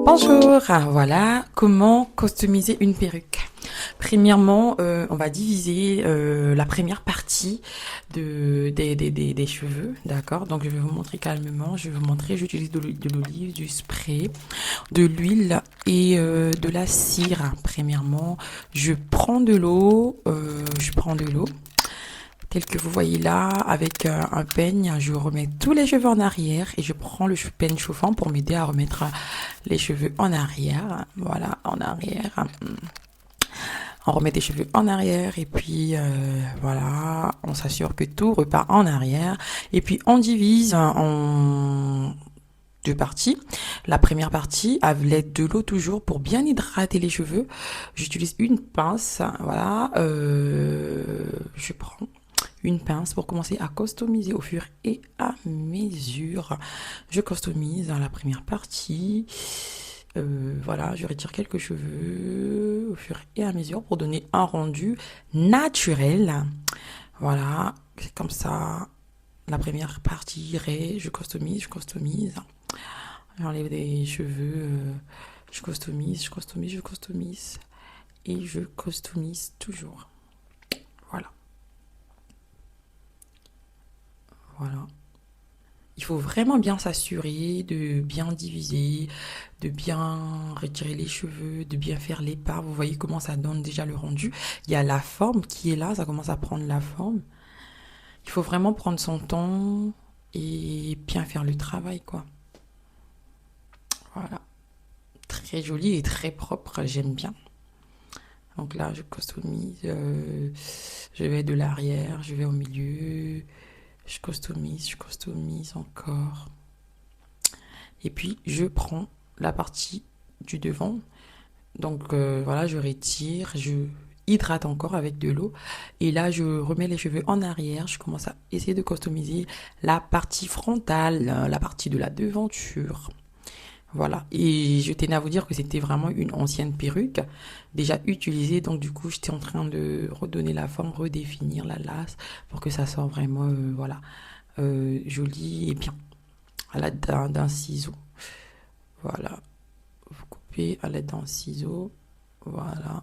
Bonjour, voilà comment customiser une perruque. Premièrement, on va diviser la première partie des cheveux, d'accord? Donc je vais vous montrer calmement, je vais vous montrer, j'utilise de l'olive, du spray, de l'huile et de la cire. Premièrement, je prends de l'eau, tel que vous voyez là, avec un peigne, je remets tous les cheveux en arrière et je prends le peigne chauffant pour m'aider à remettre les cheveux en arrière. Voilà, en arrière. On remet les cheveux en arrière et puis voilà, on s'assure que tout repart en arrière. Et puis on divise en deux parties. La première partie, avec l'aide de l'eau toujours pour bien hydrater les cheveux. J'utilise une pince, voilà, je prends une pince pour commencer à customiser au fur et à mesure. Je customise dans la première partie. Voilà, je retire quelques cheveux au fur et à mesure pour donner un rendu naturel. Voilà, c'est comme ça. La première partie, je customise. J'enlève des cheveux, je customise. Et je customise toujours. Voilà. Voilà. Il faut vraiment bien s'assurer de bien diviser, de bien retirer les cheveux, de bien faire les parts. Vous voyez comment ça donne déjà le rendu. Il y a la forme qui est là, ça commence à prendre la forme. Il faut vraiment prendre son temps et bien faire le travail, quoi. Voilà. Très joli et très propre, j'aime bien. Donc là, je customise, je vais de l'arrière, je vais au milieu, je customise encore. Et puis, je prends la partie du devant. Donc, voilà, je retire, je hydrate encore avec de l'eau. Et là, je remets les cheveux en arrière. Je commence à essayer de customiser la partie frontale, la partie de la devanture. Voilà. Et je tenais à vous dire que c'était vraiment une ancienne perruque, déjà utilisée. Donc, du coup, j'étais en train de redonner la forme, redéfinir la lace pour que ça sorte vraiment, voilà, joli et bien. À l'aide d'un ciseau. Voilà. Vous coupez à l'aide d'un ciseau. Voilà.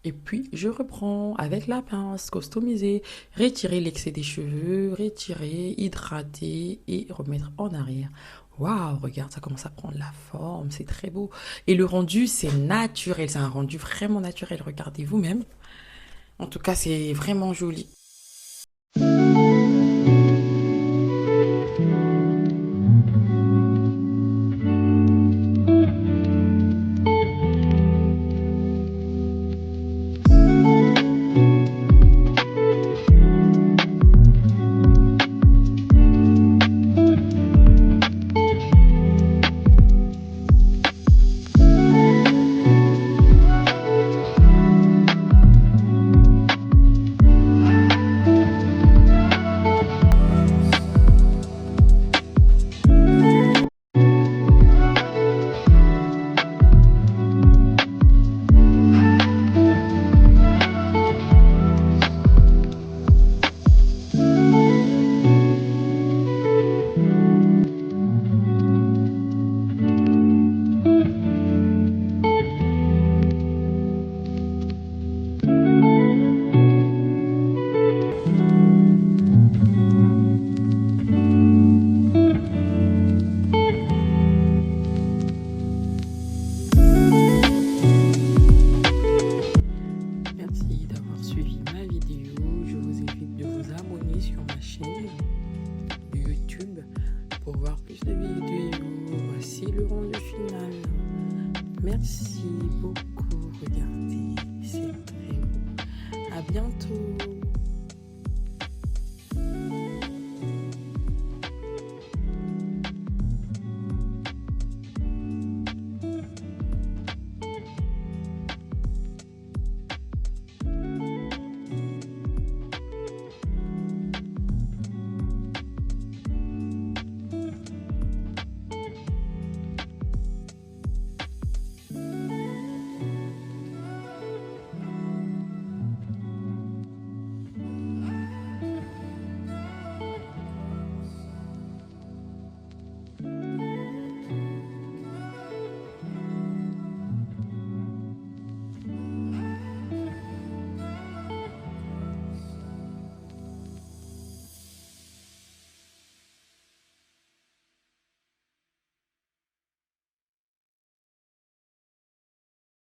Et puis, je reprends avec la pince, customiser, retirer l'excès des cheveux, retirer, hydrater et remettre en arrière. Waouh, regarde, ça commence à prendre la forme, c'est très beau. Et le rendu, c'est naturel, c'est un rendu vraiment naturel, regardez vous-même. En tout cas, c'est vraiment joli.